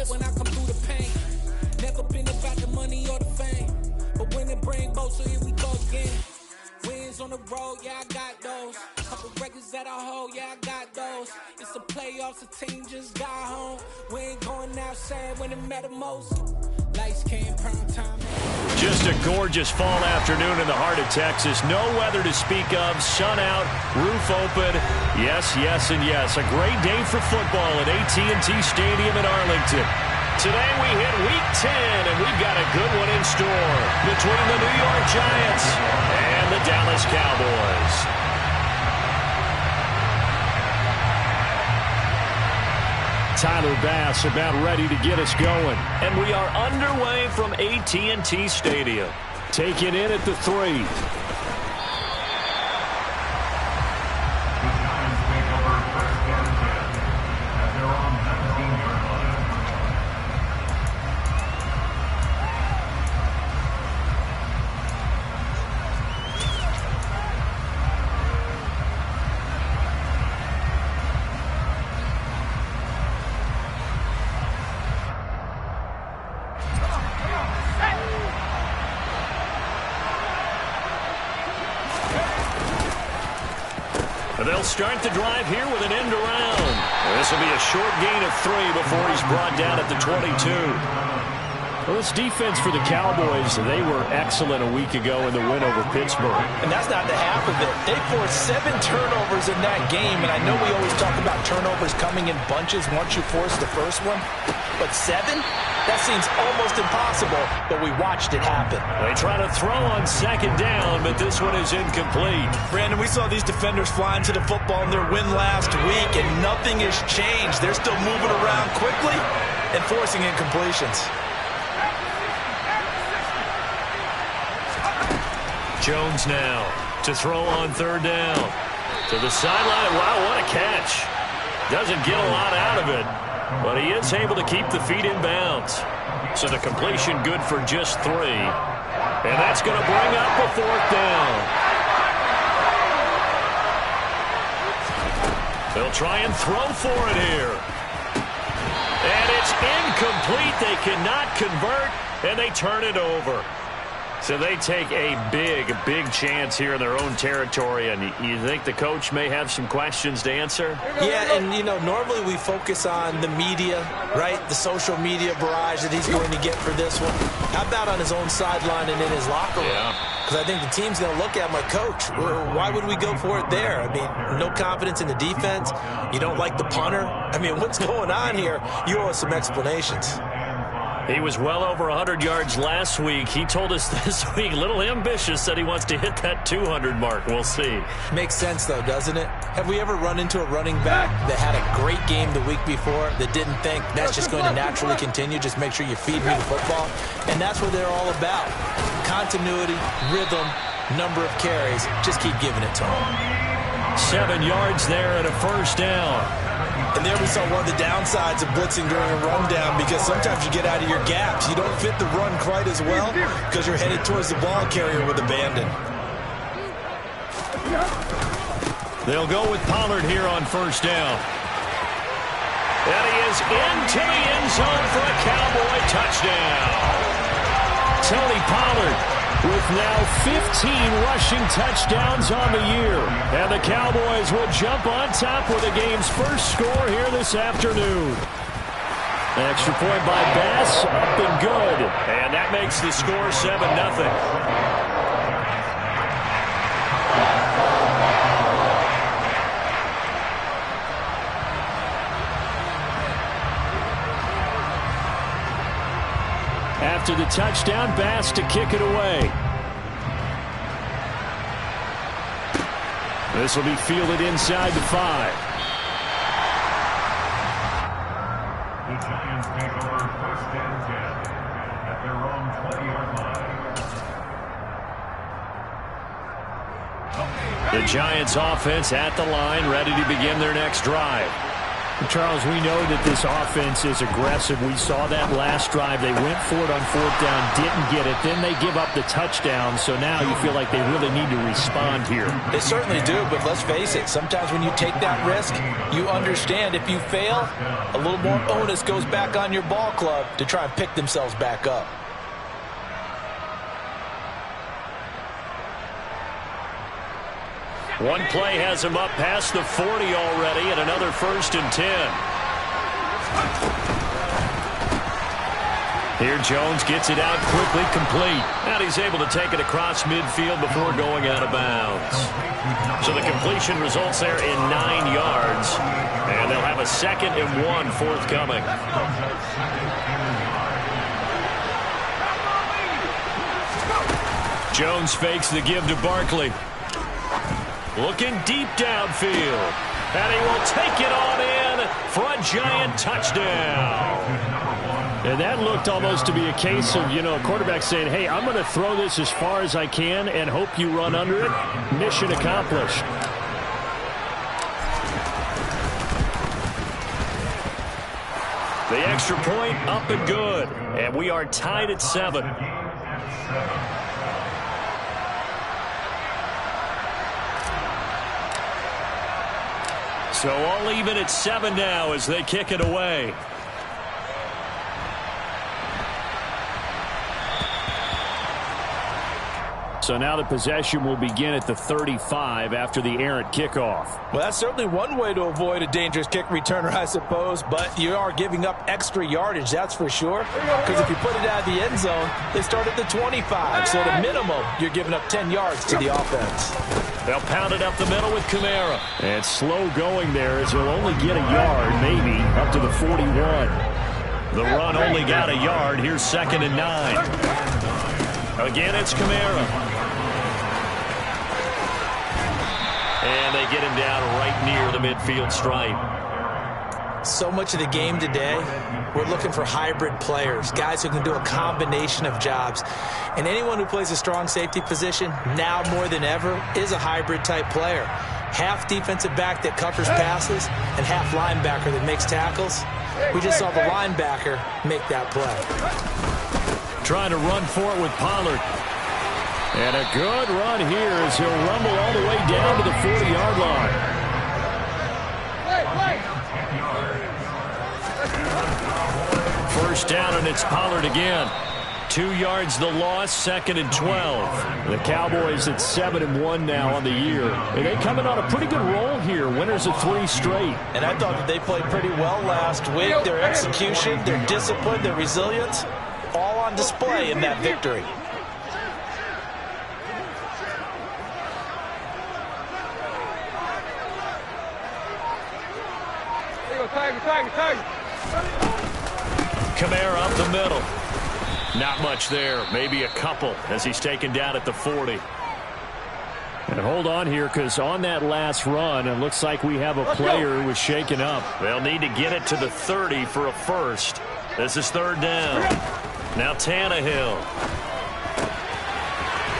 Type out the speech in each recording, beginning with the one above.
it when I come through the pain. Never been about the money or the fame, but when it bring both, so here we go again. Wins on the road, yeah, I got those. Couple records that I hold, yeah, I got those. It's the playoffs, the team just got home. We ain't going outside when it matter most. Lights came prime time. Just a gorgeous fall afternoon in the heart of Texas. No weather to speak of. Sun out, roof open. Yes, yes, and yes. A great day for football at AT&T Stadium in Arlington. Today we hit Week 10, and we've got a good one in store between the New York Giants and the Dallas Cowboys. Tyler Bass about ready to get us going. And we are underway from AT&T Stadium. Taking in at the 3. They'll start the drive here with an end around. This will be a short gain of 3 before he's brought down at the 22. Well, this defense for the Cowboys, they were excellent a week ago in the win over Pittsburgh. And that's not the half of it. They forced 7 turnovers in that game, and I know we always talk about turnovers coming in bunches once you force the first one, but 7? That seems almost impossible, but we watched it happen. They try to throw on second down, but this one is incomplete. Brandon, we saw these defenders flying to the football in their win last week, and nothing has changed. They're still moving around quickly and forcing incompletions. Jones now to throw on third down. To the sideline. Wow, what a catch. Doesn't get a lot out of it, but he is able to keep the feet in bounds. So the completion good for just 3. And that's going to bring up a 4th down. They'll try and throw for it here. And it's incomplete. They cannot convert, and they turn it over. So they take a big chance here in their own territory, and you think the coach may have some questions to answer? Yeah, and, you know, normally we focus on the media, right, the social media barrage that he's going to get for this one. How about on his own sideline and in his locker room? Because I think the team's going to look at my coach. Why would we go for it there? I mean, no confidence in the defense. You don't like the punter. I mean, what's going on here? You owe us some explanations. He was well over 100 yards last week. He told us this week, a little ambitious, said he wants to hit that 200 mark. We'll see. Makes sense, though, doesn't it? Have we ever run into a running back that had a great game the week before that didn't think that's just going to naturally continue? Just make sure you feed me the football. And that's what they're all about. Continuity, rhythm, number of carries. Just keep giving it to them. 7 yards there and a first down. And there we saw one of the downsides of blitzing during a rundown, because sometimes you get out of your gaps. You don't fit the run quite as well because you're headed towards the ball carrier with abandon. They'll go with Pollard here on first down. And he is into the end zone for a Cowboy touchdown. Tony Pollard with now 15 rushing touchdowns on the year. And the Cowboys will jump on top with the game's first score here this afternoon. An extra point by Bass, up and good. And that makes the score 7-0. After the touchdown, Bass to kick it away. This will be fielded inside the 5. The Giants take over 1st and 10 at their own 20-yard line. The Giants offense at the line, ready to begin their next drive. Charles, we know that this offense is aggressive. We saw that last drive. They went for it on 4th down, didn't get it. Then they give up the touchdown. So now you feel like they really need to respond here. They certainly do, but let's face it. Sometimes when you take that risk, you understand if you fail, a little more onus goes back on your ball club to try and pick themselves back up. One play has him up past the 40 already, and another 1st and 10. Here Jones gets it out quickly, complete. And he's able to take it across midfield before going out of bounds. So the completion results there in 9 yards. And they'll have a 2nd and 1 forthcoming. Jones fakes the give to Barkley. Looking deep downfield. And he will take it on in for a giant touchdown. And that looked almost to be a case of, a quarterback saying, hey, I'm going to throw this as far as I can and hope you run under it. Mission accomplished. The extra point up and good. And we are tied at 7. So all even at 7 now as they kick it away. So now the possession will begin at the 35 after the errant kickoff. Well, that's certainly one way to avoid a dangerous kick returner, I suppose, but you are giving up extra yardage, that's for sure. Because if you put it out of the end zone, they start at the 25. So at a minimum, you're giving up 10 yards to the offense. They'll pound it up the middle with Kamara. And slow going there as he'll only get a yard, maybe, up to the 41. The run only got a yard. Here's 2nd and 9. Again, it's Kamara. And they get him down right near the midfield stripe. So much of the game today, we're looking for hybrid players, guys who can do a combination of jobs. And anyone who plays a strong safety position, now more than ever, is a hybrid type player. Half defensive back that covers passes and half linebacker that makes tackles. We just saw the linebacker make that play. Trying to run for it with Pollard. And a good run here as he'll rumble all the way down to the 40-yard line. First down, and it's Pollard again. 2 yards the loss, 2nd and 12. The Cowboys at 7-1 now on the year. And they coming on a pretty good roll here. Winners of 3 straight. And I thought that they played pretty well last week. Their execution, their discipline, their resilience, all on display in that victory. Kamara up the middle. Not much there. Maybe a couple as he's taken down at the 40. And hold on here because on that last run, it looks like we have a player who was shaken up. They'll need to get it to the 30 for a first. This is 3rd down. Now Tannehill.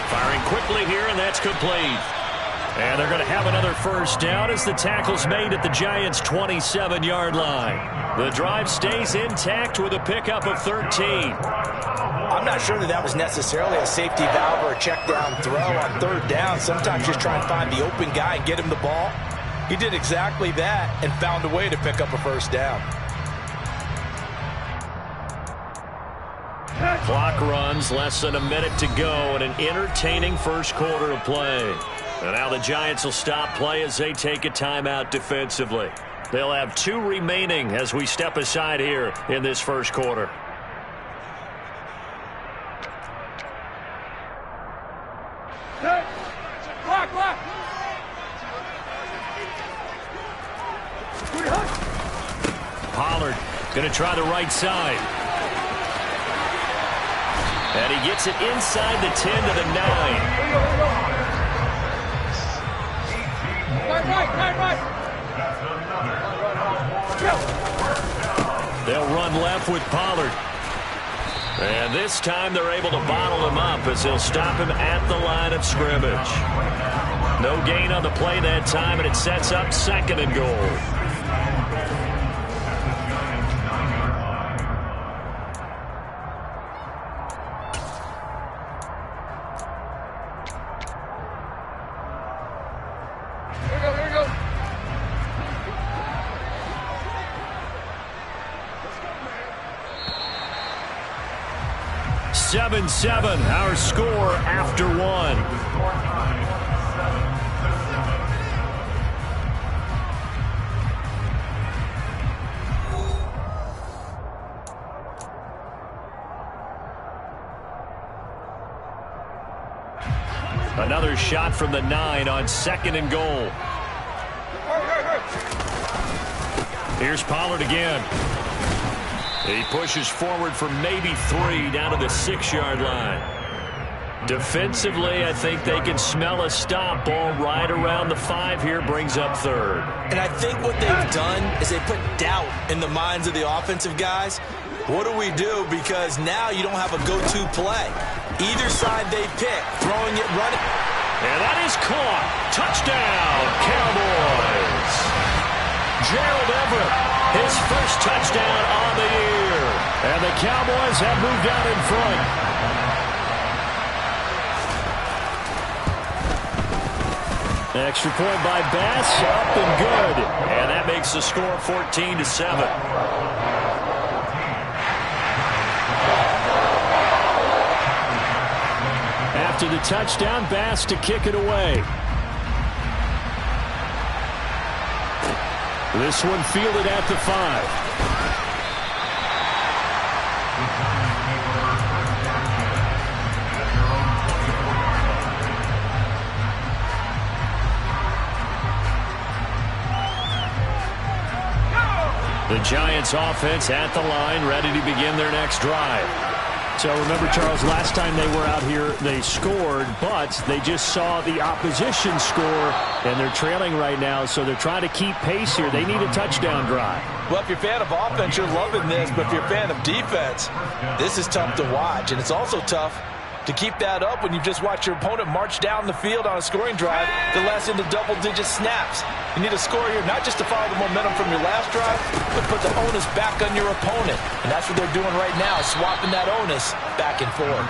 Firing quickly here, and that's complete. And they're going to have another first down as the tackle's made at the Giants' 27-yard line. The drive stays intact with a pickup of 13. I'm not sure that was necessarily a safety valve or a check down throw on 3rd down. Sometimes just try and find the open guy and get him the ball. He did exactly that and found a way to pick up a first down. Clock runs, less than a minute to go, and an entertaining first quarter of play. And now the Giants will stop play as they take a timeout defensively. They'll have 2 remaining as we step aside here in this first quarter. Pollard going to try the right side. And he gets it inside the 10 to the 9. They'll run left with Pollard. And this time they're able to bottle him up as they'll stop him at the line of scrimmage. No gain on the play that time, and it sets up 2nd and goal. 7-7, our score after one. Another shot from the 9 on 2nd and goal. Here's Pollard again. He pushes forward for maybe 3 down to the 6-yard line. Defensively, I think they can smell a stop. Ball right around the 5 here, brings up 3rd. And I think what they've done is they put doubt in the minds of the offensive guys. What do we do? Because now you don't have a go-to play. Either side they pick, throwing it, running. And that is caught. Touchdown, Cowboys. Gerald Everett, his first touchdown on the year. And the Cowboys have moved out in front. Extra point by Bass, up and good. And that makes the score 14-7. After the touchdown, Bass to kick it away. This one fielded at the 5. The Giants offense at the line, ready to begin their next drive. So remember, Charles, last time they were out here, they scored, but they just saw the opposition score, and they're trailing right now, so they're trying to keep pace here. They need a touchdown drive. Well, if you're a fan of offense, you're loving this, but if you're a fan of defense, this is tough to watch, and it's also tough to keep that up when you just watch your opponent march down the field on a scoring drive that lasts into double-digit snaps. You need a score here not just to follow the momentum from your last drive, but put the onus back on your opponent. And that's what they're doing right now, swapping that onus back and forth.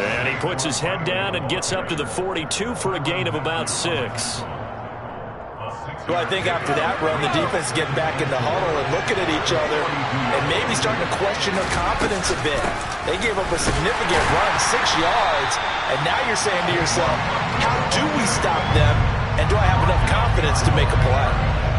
And he puts his head down and gets up to the 42 for a gain of about 6. Well, I think after that run, the defense is getting back in the huddle and looking at each other and maybe starting to question their confidence a bit. They gave up a significant run, 6 yards, and now you're saying to yourself, how do we stop them, and do I have enough confidence to make a play?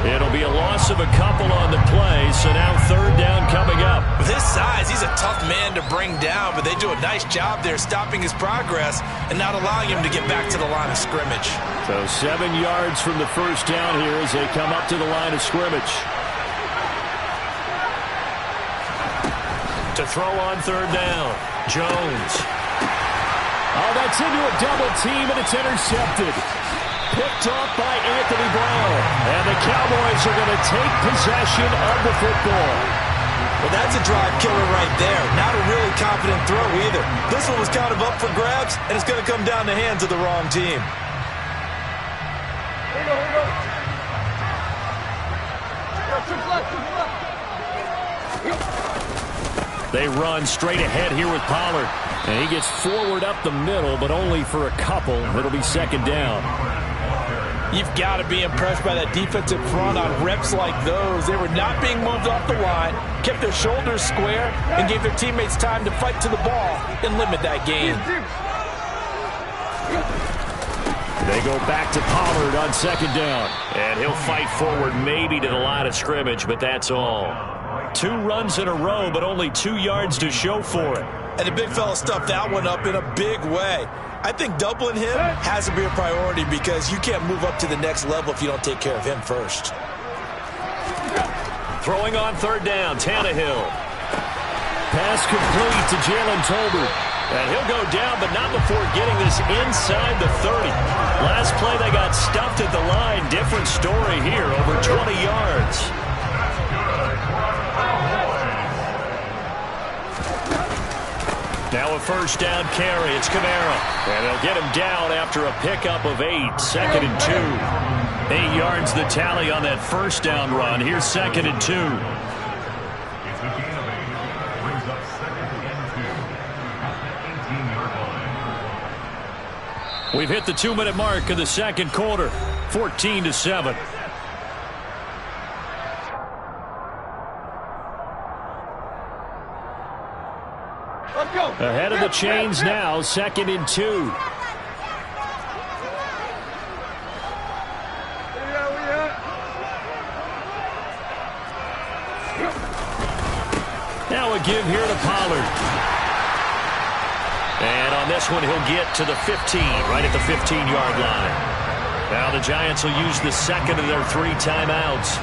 It'll be a loss of a couple on the play, so now 3rd down coming up. With his size, he's a tough man to bring down, but they do a nice job there stopping his progress and not allowing him to get back to the line of scrimmage. So 7 yards from the first down here as they come up to the line of scrimmage. To throw on 3rd down, Jones. Oh, that's into a double team, and it's intercepted. Picked off by Anthony Brown. And the Cowboys are going to take possession of the football. Well, that's a drive killer right there. Not a really confident throw either. This one was kind of up for grabs, and it's going to come down the hands of the wrong team. They run straight ahead here with Pollard. And he gets forward up the middle, but only for a couple. It'll be 2nd down. You've got to be impressed by that defensive front on reps like those. They were not being moved off the line, kept their shoulders square, and gave their teammates time to fight to the ball and limit that gain. They go back to Pollard on 2nd down. And he'll fight forward maybe to the line of scrimmage, but that's all. 2 runs in a row, but only 2 yards to show for it. And the big fella stuffed that one up in a big way. I think doubling him has to be a priority because you can't move up to the next level if you don't take care of him first. Throwing on 3rd down, Tannehill. Pass complete to Jalen Tolbert. And he'll go down, but not before getting this inside the 30. Last play, they got stuffed at the line. Different story here, over 20 yards. Now a 1st down carry. It's Kamara. And they'll get him down after a pickup of 8. 2nd and 2. 8 yards the tally on that 1st down run. Here's 2nd and 2. It's a gain of 8. Brings up 2nd and 2. At the 18-yard line. We've hit the 2-minute mark of the 2nd quarter. 14-7. Ahead of the chains now, 2nd and 2. Now a give here to Pollard. And on this one, he'll get to the 15, right at the 15-yard line. Now the Giants will use the second of their 3 timeouts.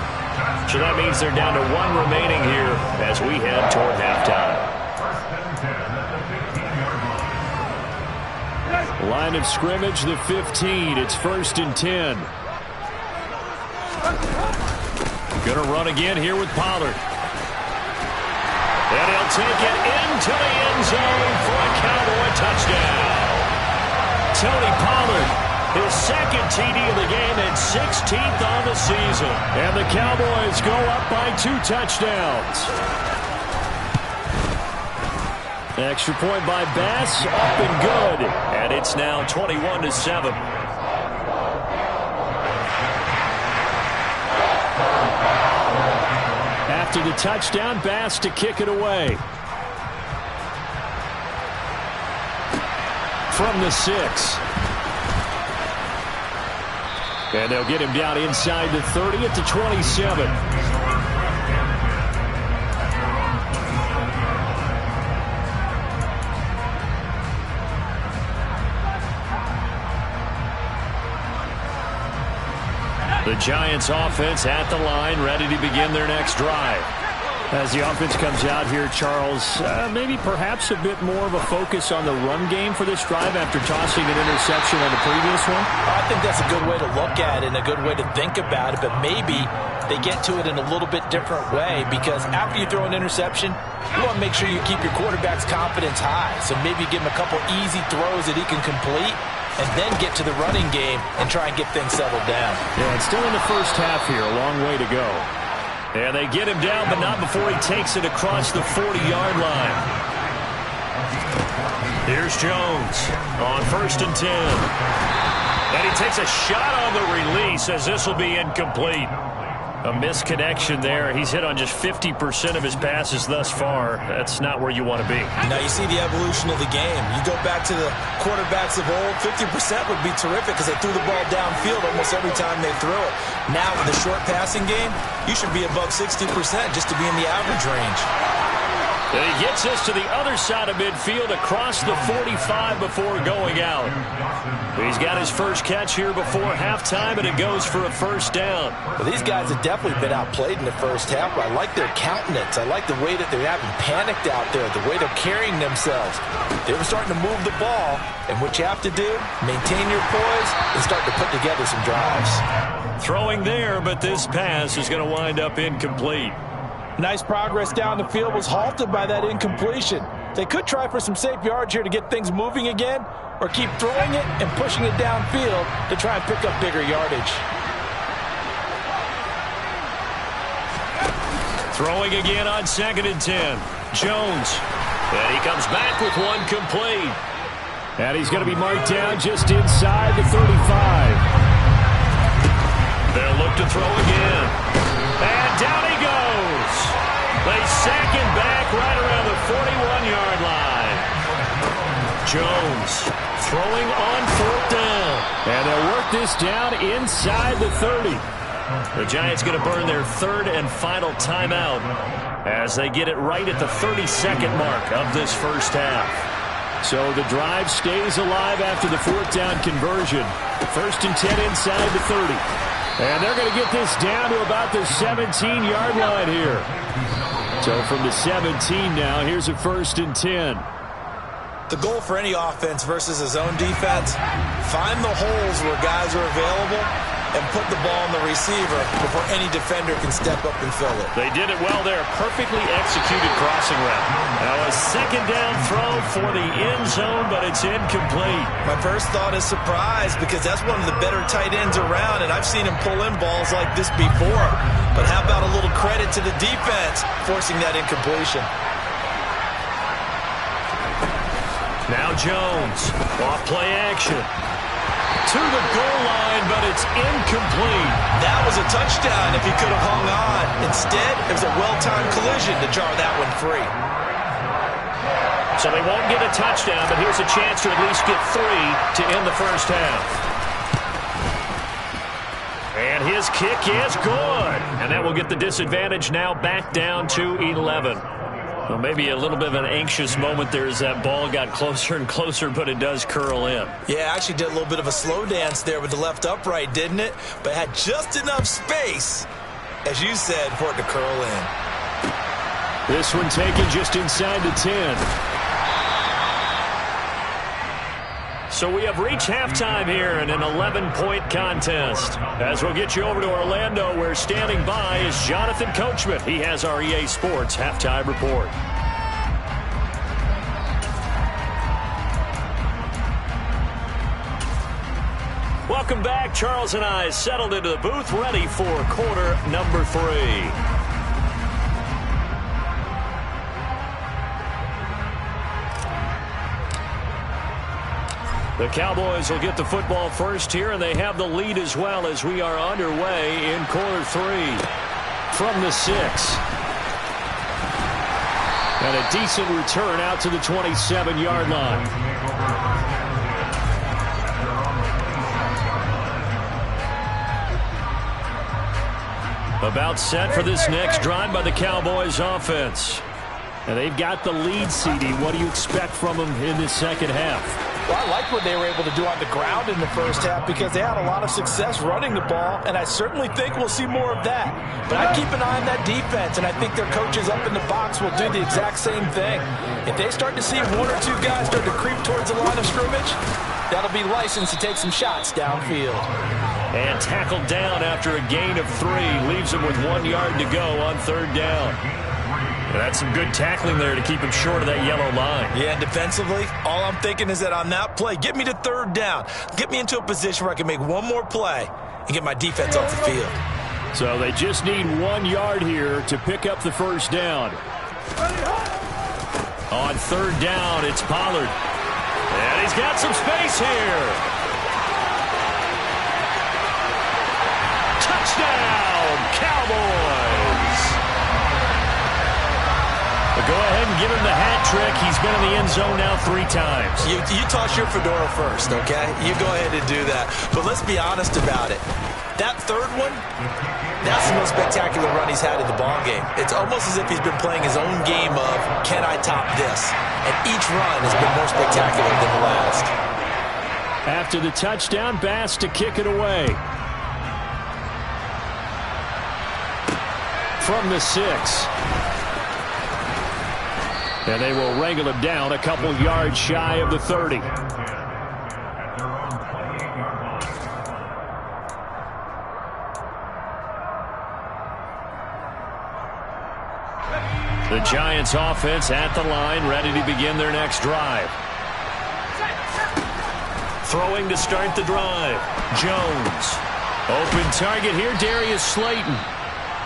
So that means they're down to 1 remaining here as we head toward halftime. Line of scrimmage, the 15. It's 1st and 10. Going to run again here with Pollard. And he'll take it into the end zone for a Cowboy touchdown. Tony Pollard, his 2nd TD of the game and 16th on the season. And the Cowboys go up by 2 touchdowns. Extra point by Bass, up and good. And it's now 21-7. After the touchdown, Bass to kick it away. From the 6. And they'll get him down inside the 30 at the 27. The Giants offense at the line, ready to begin their next drive. As the offense comes out here, Charles, maybe perhaps a bit more of a focus on the run game for this drive after tossing an interception on the previous one? I think that's a good way to look at it and a good way to think about it, but maybe they get to it in a little bit different way because after you throw an interception, you want to make sure you keep your quarterback's confidence high. So maybe give him a couple easy throws that he can complete and then get to the running game and try and get things settled down. Yeah, it's still in the first half here. A long way to go. And they get him down, but not before he takes it across the 40-yard line. Here's Jones on 1st and 10. And he takes a shot on the release as this will be incomplete. A misconnection there. He's hit on just 50% of his passes thus far. That's not where you want to be. Now you see the evolution of the game. You go back to the quarterbacks of old, 50% would be terrific because they threw the ball downfield almost every time they threw it. Now with the short passing game, you should be above 60% just to be in the average range. And he gets us to the other side of midfield across the 45 before going out. He's got his first catch here before halftime, and it goes for a first down. Well, these guys have definitely been outplayed in the first half, but I like their countenance. I like the way that they haven't panicked out there, the way they're carrying themselves. They were starting to move the ball, and what you have to do, maintain your poise and start to put together some drives. Throwing there, but this pass is going to wind up incomplete. Nice progress down the field was halted by that incompletion. They could try for some safe yards here to get things moving again, or keep throwing it and pushing it downfield to try and pick up bigger yardage. Throwing again on 2nd and 10. Jones. And he comes back with one complete. And he's going to be marked down just inside the 35. They'll look to throw again. And down he goes. They sack him back right around the 41-yard line. Jones throwing on 4th down. And they'll work this down inside the 30. The Giants going to burn their 3rd and final timeout as they get it right at the 32nd mark of this first half. So the drive stays alive after the 4th down conversion. 1st and 10 inside the 30. And they're going to get this down to about the 17-yard line here. So from the 17 now, here's a 1st and 10. The goal for any offense versus his own defense, find the holes where guys are available and put the ball on the receiver before any defender can step up and fill it. They did it well there. Perfectly executed crossing route. Now a 2nd down throw for the end zone, but it's incomplete. My first thought is surprise because that's one of the better tight ends around, and I've seen him pull in balls like this before. But how about a little credit to the defense forcing that incompletion? Now Jones, off play action. To the goal line, but it's incomplete. That was a touchdown if he could have hung on. Instead, it was a well-timed collision to jar that one free. So they won't get a touchdown, but here's a chance to at least get 3 to end the first half. And his kick is good. And that will get the disadvantage now back down to 11. Well, maybe a little bit of an anxious moment there as that ball got closer and closer, but it does curl in. Yeah, actually did a little bit of a slow dance there with the left upright, didn't it? But had just enough space, as you said, for it to curl in. This one taken just inside the 10. So we have reached halftime here in an 11-point contest. As we'll get you over to Orlando, where standing by is Jonathan Coachman. He has our EA Sports Halftime Report. Welcome back. Charles and I settled into the booth, ready for quarter number 3. The Cowboys will get the football first here, and they have the lead as well as we are underway in quarter 3 from the 6. And a decent return out to the 27-yard line. About set for this next drive by the Cowboys offense. And they've got the lead, CD. What do you expect from them in this second half? Well, I like what they were able to do on the ground in the first half because they had a lot of success running the ball, and I certainly think we'll see more of that. But I keep an eye on that defense, and I think their coaches up in the box will do the exact same thing. If they start to see 1 or 2 guys start to creep towards the line of scrimmage, that'll be licensed to take some shots downfield. And tackled down after a gain of 3. Leaves him with 1 yard to go on third down. And that's some good tackling there to keep him short of that yellow line. Yeah, and defensively, all I'm thinking is that on that play, get me to third down. Get me into a position where I can make one more play and get my defense off the field. So they just need 1 yard here to pick up the first down. On third down, it's Pollard. And he's got some space here. Touchdown, Cowboys! But go ahead and give him the hat trick. He's been in the end zone now 3 times. You toss your fedora first, okay? You go ahead and do that. But let's be honest about it. That third one, that's the most spectacular run he's had in the ballgame. It's almost as if he's been playing his own game of, can I top this? And each run has been more spectacular than the last. After the touchdown, Bass to kick it away. From the 6. And they will wrangle him down a couple yards shy of the 30. The Giants offense at the line, ready to begin their next drive. Throwing to start the drive. Jones. Open target here, Darius Slayton.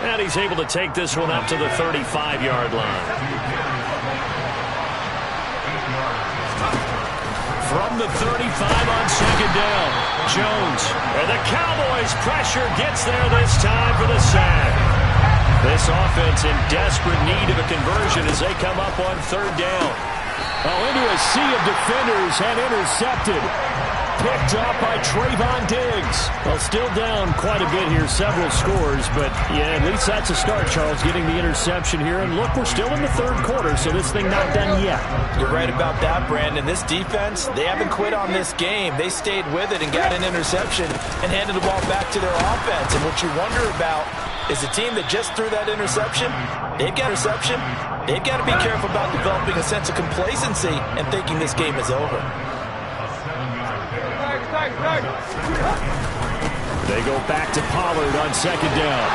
And he's able to take this one up to the 35-yard line. From the 35 on second down, Jones. And the Cowboys' pressure gets there this time for the sack. This offense in desperate need of a conversion as they come up on third down. Oh, into a sea of defenders and intercepted. Picked up by Trayvon Diggs. Well, still down quite a bit here, several scores, but yeah, at least that's a start, Charles, getting the interception here. And look, we're still in the third quarter, so this thing not done yet. You're right about that, Brandon. This defense, they haven't quit on this game. They stayed with it and got an interception and handed the ball back to their offense. And what you wonder about is the team that just threw that interception, they've got to be careful about developing a sense of complacency and thinking this game is over. They go back to Pollard on second down.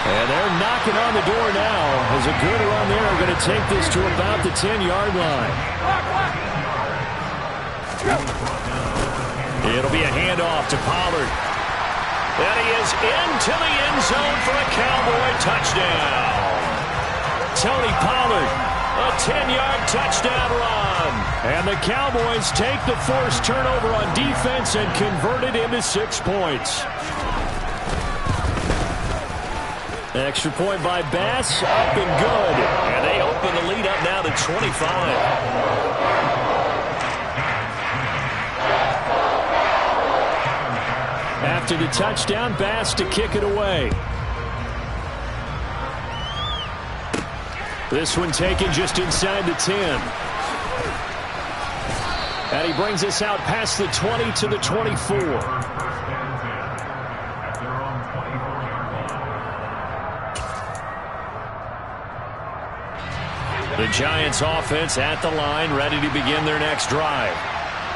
And they're knocking on the door now as a good run there are going to take this to about the 10-yard line. It'll be a handoff to Pollard. And he is into the end zone for a Cowboy touchdown. Tony Pollard, a 10-yard touchdown run. And the Cowboys take the forced turnover on defense and convert it into 6 points. Extra point by Bass, up and good. And they open the lead up now to 25. After the touchdown, Bass to kick it away. This one taken just inside the 10. And he brings us out past the 20 to the 24. The Giants offense at the line, ready to begin their next drive.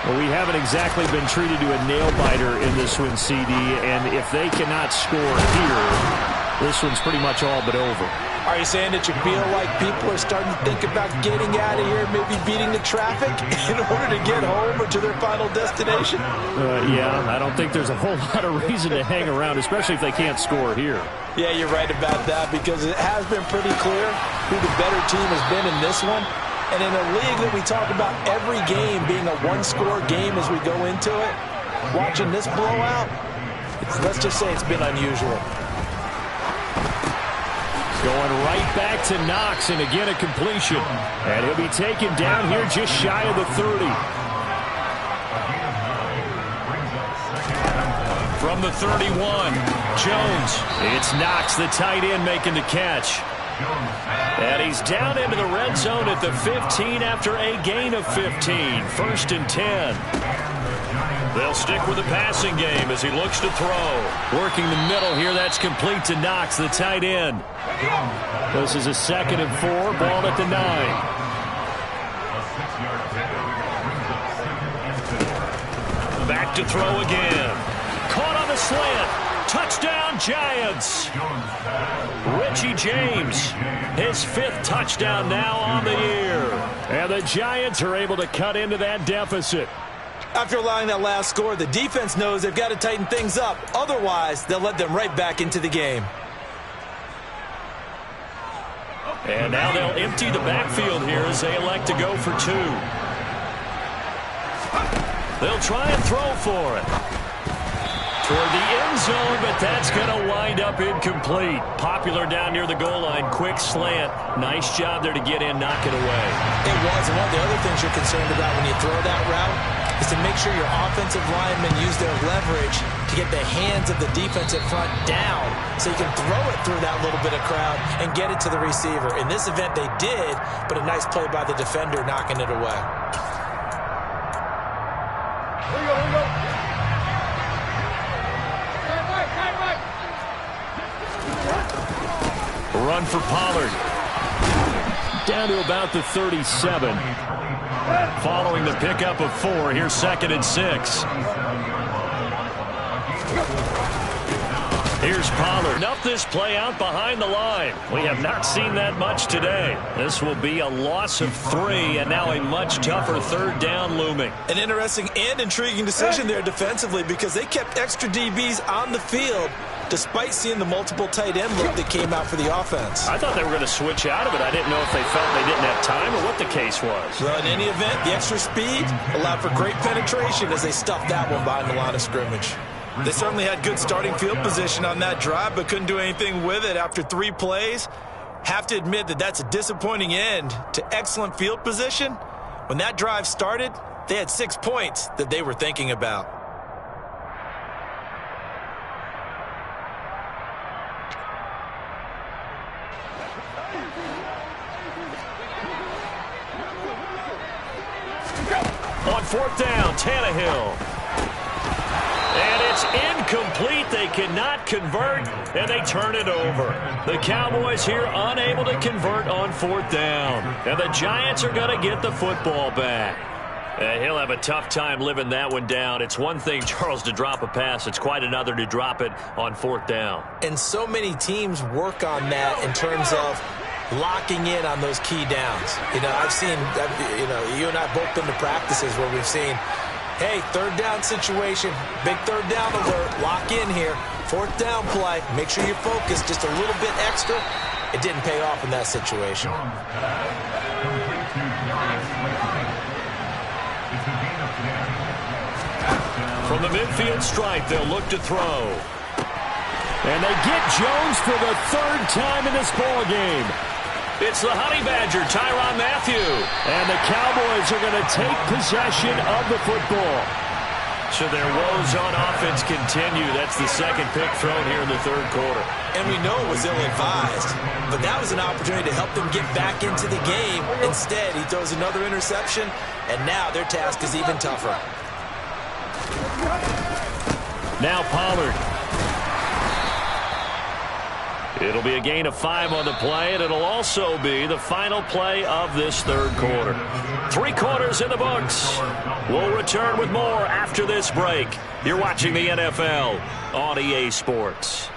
Well, we haven't exactly been treated to a nail-biter in this one, CD, and if they cannot score here, this one's pretty much all but over. Are you saying that you feel like people are starting to think about getting out of here, maybe beating the traffic in order to get home or to their final destination? Yeah, I don't think there's a whole lot of reason to hang around, especially if they can't score here. Yeah, you're right about that, because it has been pretty clear who the better team has been in this one. And in a league that we talk about every game being a one-score game as we go into it, watching this blowout, let's just say it's been unusual. Going right back to Knox, and again a completion. And he'll be taken down here just shy of the 30. From the 31, Jones. It's Knox, the tight end, making the catch. And he's down into the red zone at the 15 after a gain of 15. First and 10. They'll stick with the passing game as he looks to throw. Working the middle here, that's complete to Knox, the tight end. This is a 2nd and 4, ball at the 9. Back to throw again. Caught on the slant. Touchdown, Giants. Richie James, his 5th touchdown now on the year. And the Giants are able to cut into that deficit. After allowing that last score, the defense knows they've got to tighten things up. Otherwise, they'll let them right back into the game. And now they'll empty the backfield here as they elect to go for 2. They'll try and throw for it. Toward the end zone, but that's going to wind up incomplete. Popular down near the goal line. Quick slant. Nice job there to get in, knock it away. It was, and one of the other things you're concerned about when you throw that route is to make sure your offensive linemen use their leverage to get the hands of the defensive front down so you can throw it through that little bit of crowd and get it to the receiver. In this event, they did, but a nice play by the defender knocking it away. Here we go, here we go. Run for Pollard. Down to about the 37. Following the pickup of 4, here's 2nd and 6. Here's Pollard. Enough this play out behind the line. We have not seen that much today. This will be a loss of 3, and now a much tougher 3rd down looming. An interesting and intriguing decision there defensively, because they kept extra DBs on the field despite seeing the multiple tight end look that came out for the offense. I thought they were going to switch out of it. I didn't know if they felt they didn't have time or what the case was. Well, in any event, the extra speed allowed for great penetration as they stuffed that one behind the line of scrimmage. They certainly had good starting field position on that drive, but couldn't do anything with it after 3 plays. Have to admit that that's a disappointing end to excellent field position. When that drive started, they had 6 points that they were thinking about. On 4th down, Tannehill. And it's incomplete. They cannot convert, and they turn it over. The Cowboys here unable to convert on 4th down. And the Giants are going to get the football back. And he'll have a tough time living that one down. It's one thing, Charles, to drop a pass. It's quite another to drop it on 4th down. And so many teams work on that in terms of locking in on those key downs. I've seen, you and I have both been to practices where we've seen, hey, 3rd down situation, big 3rd down alert, lock in here, 4th down play, make sure you're focused just a little bit extra. It didn't pay off in that situation. From the midfield stripe, they'll look to throw. And they get Jones for the third time in this ball game. It's the Honey Badger, Tyrann Mathieu. And the Cowboys are going to take possession of the football. So their woes on offense continue. That's the second pick thrown here in the third quarter. And we know it was ill-advised, but that was an opportunity to help them get back into the game. Instead, he throws another interception, and now their task is even tougher. Now Pollard. It'll be a gain of 5 on the play, and it'll also be the final play of this third quarter. 3 quarters in the books. We'll return with more after this break. You're watching the NFL on EA Sports.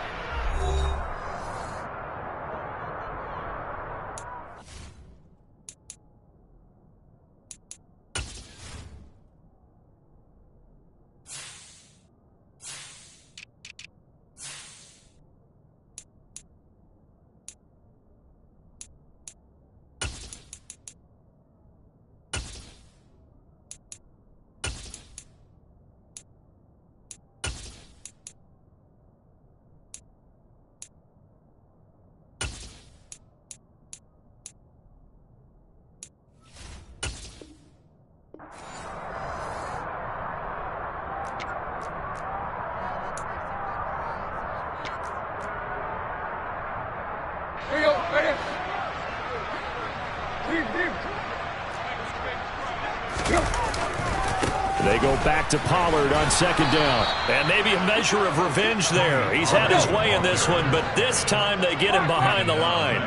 They go back to Pollard on second down. And maybe a measure of revenge there. He's had his way in this one, but this time they get him behind the line.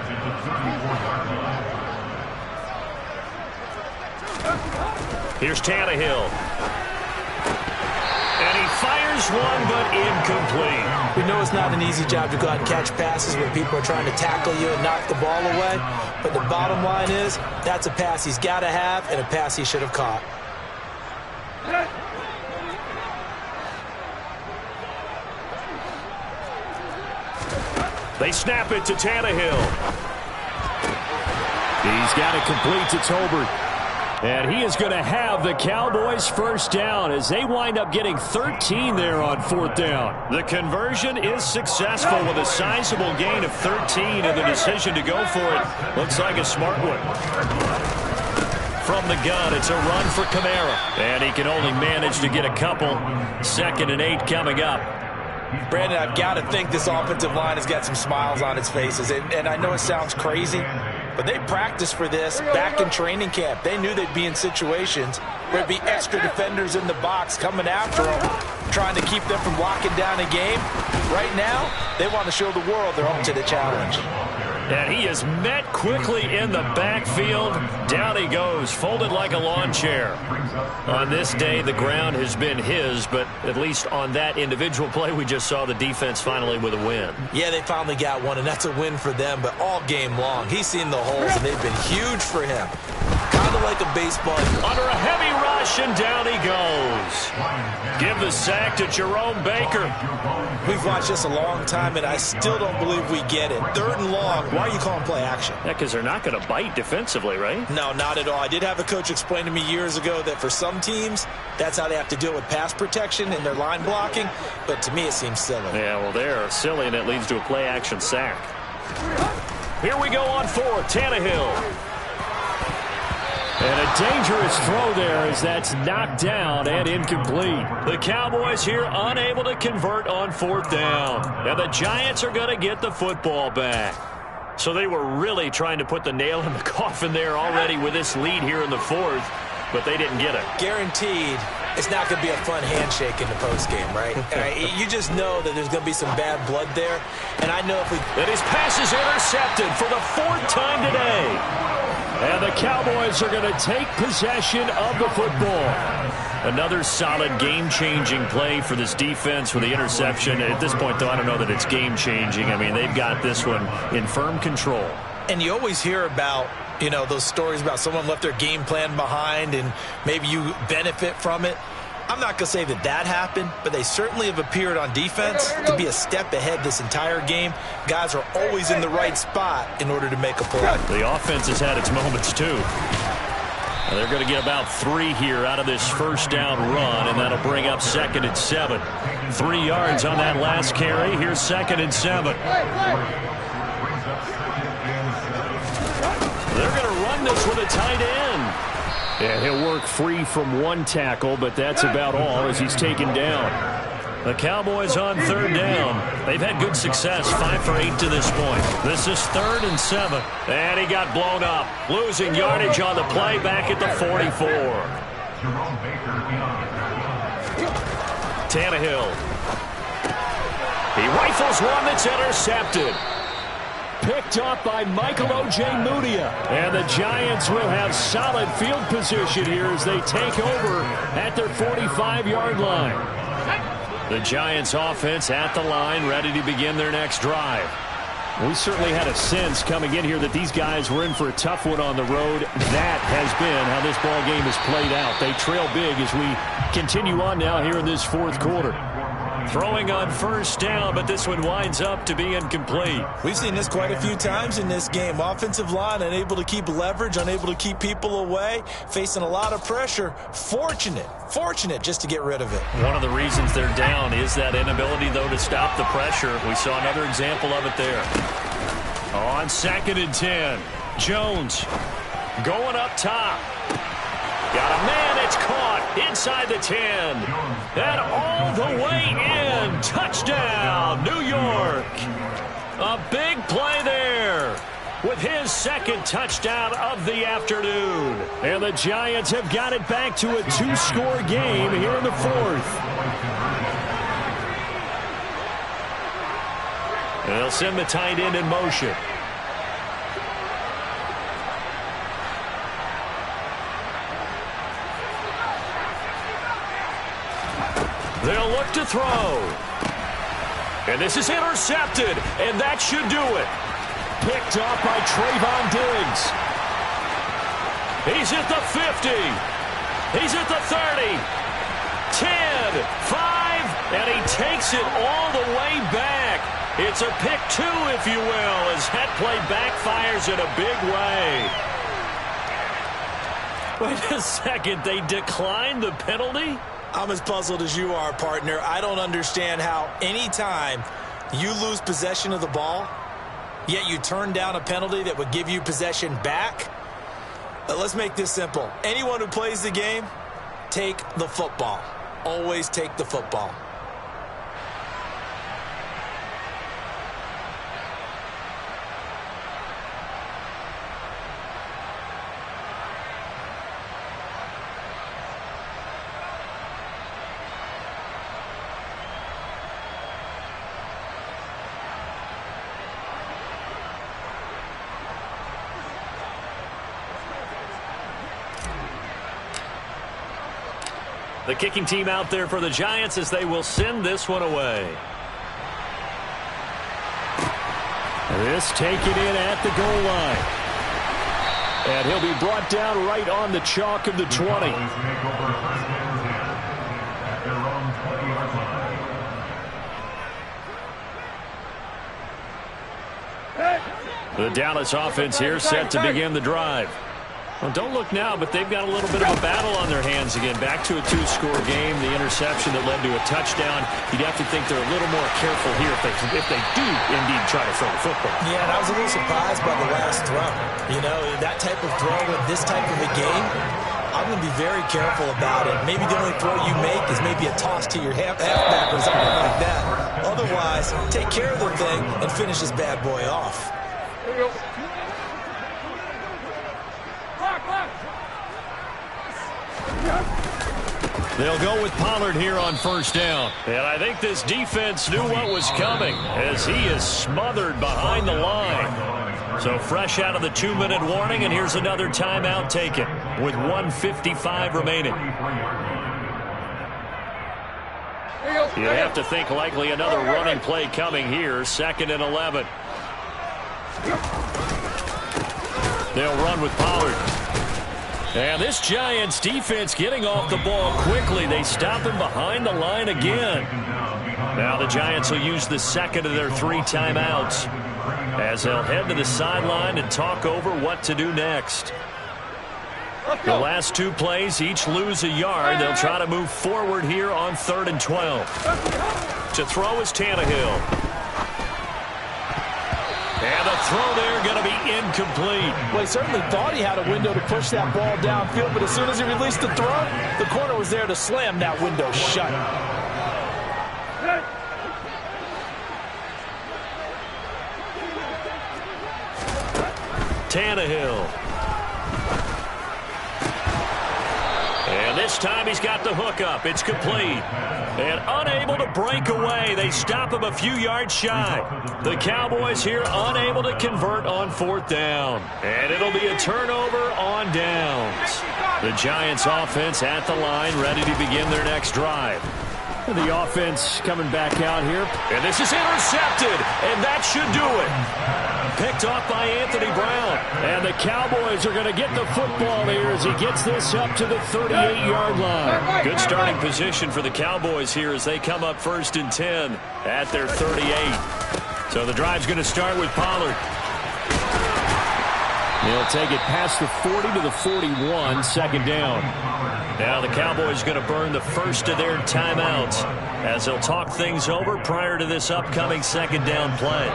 Here's Tannehill. And he fires one, but incomplete. We know it's not an easy job to go out and catch passes when people are trying to tackle you and knock the ball away. But the bottom line is, that's a pass he's got to have and a pass he should have caught. They snap it to Tannehill. He's got it complete to Tolbert. And he is going to have the Cowboys first down as they wind up getting 13 there on fourth down. The conversion is successful with a sizable gain of 13, and the decision to go for it looks like a smart one. From the gun, it's a run for Kamara. And he can only manage to get a couple. 2nd and 8 coming up. Brandon, I've got to think this offensive line has got some smiles on its faces. And I know it sounds crazy, but they practiced for this back in training camp. They knew they'd be in situations where there'd be extra defenders in the box coming after them, trying to keep them from locking down a game. Right now, they want to show the world they're up to the challenge. And he is met quickly in the backfield. Down he goes, folded like a lawn chair. On this day, the ground has been his, but at least on that individual play, we just saw the defense finally with a win. Yeah, they finally got one, and that's a win for them, but all game long, he's seen the holes, and they've been huge for him. Kind of like a baseball. Under a heavy rush, and down he goes. Give the sack to Jerome Baker. We've watched this a long time, and I still don't believe we get it. 3rd and long. Why are you calling play action? Yeah, because they're not going to bite defensively, right? No, not at all. I did have a coach explain to me years ago that for some teams, that's how they have to deal with pass protection and their line blocking. But to me, it seems silly. Yeah, well, they're silly, and it leads to a play action sack. Here we go on 4th. Tannehill. And a dangerous throw there as that's knocked down and incomplete. The Cowboys here unable to convert on 4th down. And the Giants are going to get the football back. So they were really trying to put the nail in the coffin there already with this lead here in the 4th, but they didn't get it. Guaranteed it's not going to be a fun handshake in the postgame, right? You just know that there's going to be some bad blood there. And I know if we... And his pass is intercepted for the 4th time today. And the Cowboys are going to take possession of the football. Another solid game-changing play for this defense with the interception. At this point, though, I don't know that it's game-changing. I mean, they've got this one in firm control. And you always hear about, you know, those stories about someone left their game plan behind and maybe you benefit from it. I'm not going to say that that happened, but they certainly have appeared on defense to be a step ahead this entire game. Guys are always in the right spot in order to make a play. The offense has had its moments, too. They're going to get about 3 here out of this first down run, and that'll bring up 2nd and 7. 3 yards on that last carry. Here's 2nd and 7. They're going to run this with a tight end. Yeah, he'll work free from 1 tackle, but that's about all as he's taken down. The Cowboys on 3rd down. They've had good success, 5 for 8 to this point. This is 3rd and 7. And he got blown up. Losing yardage on the play back at the 44. Tannehill. He rifles one that's intercepted. Picked up by Michael Ojemudia. And the Giants will have solid field position here as they take over at their 45-yard line. The Giants offense at the line, ready to begin their next drive. We certainly had a sense coming in here that these guys were in for a tough one on the road. That has been how this ball game has played out. They trail big as we continue on now here in this 4th quarter. Throwing on 1st down, but this one winds up to be incomplete. We've seen this quite a few times in this game. Offensive line unable to keep leverage, unable to keep people away, facing a lot of pressure. Fortunate just to get rid of it. One of the reasons they're down is that inability, though, to stop the pressure. We saw another example of it there. On 2nd and 10, Jones going up top. Got a man, it's caught inside the 10. And all the way in. Touchdown, New York. A big play there with his 2nd touchdown of the afternoon. And the Giants have got it back to a 2-score game here in the 4th. And they'll send the tight end in motion. They'll look to throw. And this is intercepted, and that should do it. Picked up by Trayvon Diggs. He's at the 50. He's at the 30. 10, 5, and he takes it all the way back. It's a pick 2, if you will, as that play backfires in a big way. Wait a second, they declined the penalty? I'm as puzzled as you are, partner. I don't understand how any time you lose possession of the ball, yet you turn down a penalty that would give you possession back. Let's make this simple. Anyone who plays the game, take the football. Always take the football. The kicking team out there for the Giants as they will send this one away. This taken in at the goal line. And he'll be brought down right on the chalk of the 20. The Dallas offense here set to begin the drive. Well, don't look now, but they've got a little bit of a battle on their hands again. Back to a 2-score game. The interception that led to a touchdown. You'd have to think they're a little more careful here if they do indeed try to throw the football. Yeah, and I was a little surprised by the last throw. You know, that type of throw in this type of a game, I'm going to be very careful about it. Maybe the only throw you make is maybe a toss to your halfback or something like that. Otherwise, take care of the thing and finish this bad boy off. Here you go. They'll go with Pollard here on 1st down. And I think this defense knew what was coming as he is smothered behind the line. So fresh out of the 2-minute warning, and here's another timeout taken with 1:55 remaining. You have to think likely another running play coming here. 2nd and 11. They'll run with Pollard. And this Giants defense getting off the ball quickly. They stop him behind the line again. Now the Giants will use the 2nd of their 3 timeouts as they'll head to the sideline and talk over what to do next. The last two plays each lose a yard. They'll try to move forward here on 3rd and 12. To throw is Tannehill. And the throw there going to be incomplete. Well, he certainly thought he had a window to push that ball downfield, but as soon as he released the throw, the corner was there to slam that window shut. Tannehill. And this time he's got the hook up. It's complete. And unable to break away. They stop him a few yards shy. The Cowboys here unable to convert on 4th down. And it'll be a turnover on downs. The Giants offense at the line, ready to begin their next drive. The offense coming back out here. And this is intercepted. And that should do it. Picked off by Anthony Brown. And the Cowboys are going to get the football here as he gets this up to the 38-yard line. Good starting position for the Cowboys here as they come up 1st and 10 at their 38. So the drive's going to start with Pollard. They'll take it past the 40 to the 41, 2nd down. Now the Cowboys going to burn the first of their timeouts as they'll talk things over prior to this upcoming 2nd down play.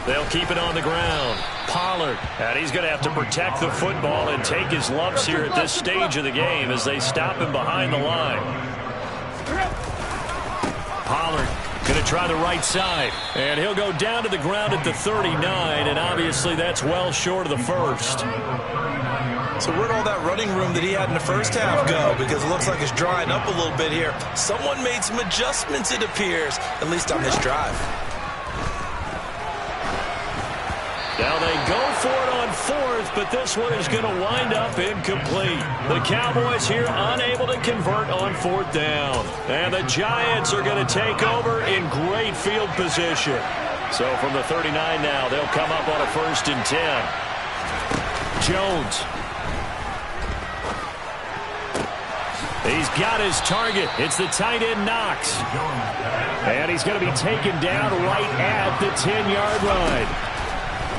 They'll keep it on the ground. Pollard. And he's going to have to protect the football and take his lumps here at this stage of the game as they stop him behind the line. Pollard going to try the right side. And he'll go down to the ground at the 39, and obviously that's well short of the first. So where'd all that running room that he had in the first half go? Because it looks like it's drying up a little bit here. Someone made some adjustments, it appears, at least on this drive. Now they go for it on 4th, but this one is going to wind up incomplete. The Cowboys here unable to convert on 4th down. And the Giants are going to take over in great field position. So from the 39 now, they'll come up on a 1st and 10. Jones. He's got his target. It's the tight end Knox. And he's going to be taken down right at the 10-yard line.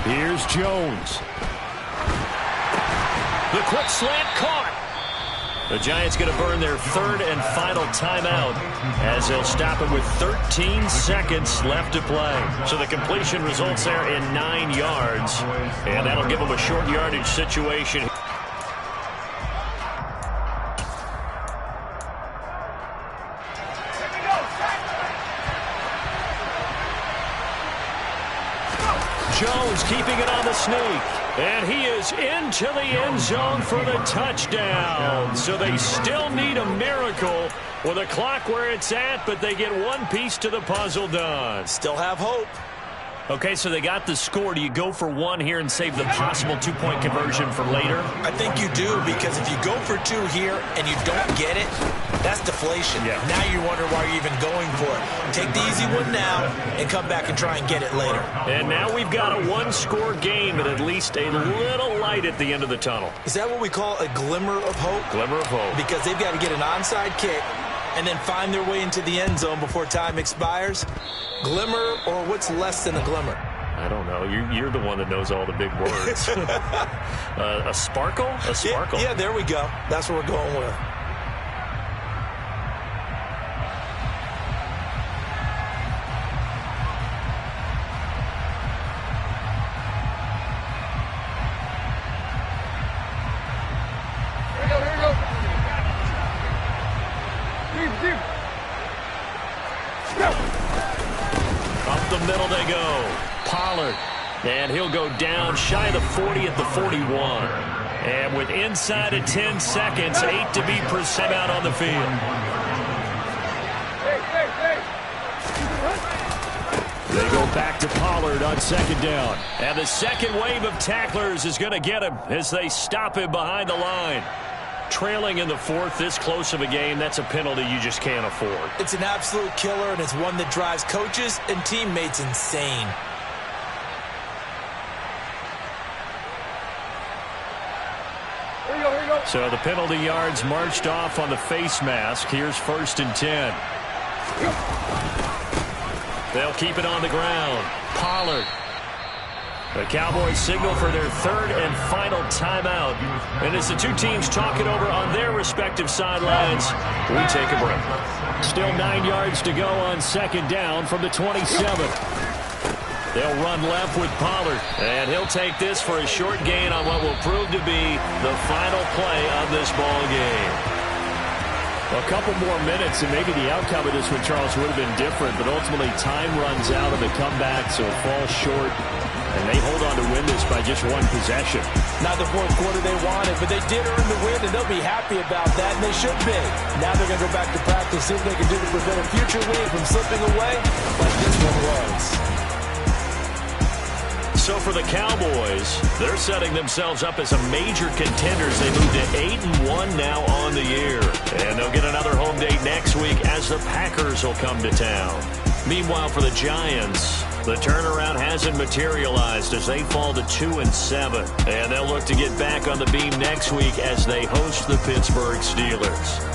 Here's Jones. The quick slant caught. The Giants going to burn their 3rd and final timeout as they'll stop him with 13 seconds left to play. So the completion results there in 9 yards. And that'll give them a short yardage situation. Jones keeping it on the sneak. And he is into the end zone for the touchdown. So they still need a miracle with a clock where it's at, but they get one piece to the puzzle done. Still have hope. Okay, so they got the score. Do you go for one here and save the possible 2-point conversion for later? I think you do, because if you go for 2 here and you don't get it, that's deflation. Yeah. Now you wonder why you're even going for it. Take the easy one now and come back and try and get it later. And now we've got a 1-score game, but at least a little light at the end of the tunnel. Is that what we call a glimmer of hope? Glimmer of hope. Because they've got to get an onside kick and then find their way into the end zone before time expires. Glimmer, or what's less than a glimmer? I don't know. You're the one that knows all the big words. A sparkle? A sparkle. Yeah, there we go. That's what we're going with. Up the middle they go. Pollard. And he'll go down shy of the 40 at the 41. And with inside of 10 seconds, 8 to be pursued out on the field. They go back to Pollard on 2nd down. And the second wave of tacklers is going to get him as they stop him behind the line. Trailing in the 4th, this close of a game, that's a penalty you just can't afford. It's an absolute killer, and it's one that drives coaches and teammates insane. Here you go. So the penalty yards marched off on the face mask. Here's 1st and 10. They'll keep it on the ground. Pollard. The Cowboys signal for their third and final timeout. And as the two teams talk it over on their respective sidelines, we take a break. Still 9 yards to go on second down from the 27. They'll run left with Pollard, and he'll take this for a short gain on what will prove to be the final play of this ball game. A couple more minutes, and maybe the outcome of this one, Charles, would have been different, but ultimately time runs out of the comeback, so it falls short. And they hold on to win this by just one possession. Not the fourth quarter they wanted, but they did earn the win, and they'll be happy about that, and they should be. Now they're going to go back to practice, see what they can do to prevent a future win from slipping away like this one was. So for the Cowboys, they're setting themselves up as a major contenders. They move to 8-1 now on the year. And they'll get another home date next week as the Packers will come to town. Meanwhile, for the Giants, the turnaround hasn't materialized as they fall to 2-7. And they'll look to get back on the beam next week as they host the Pittsburgh Steelers.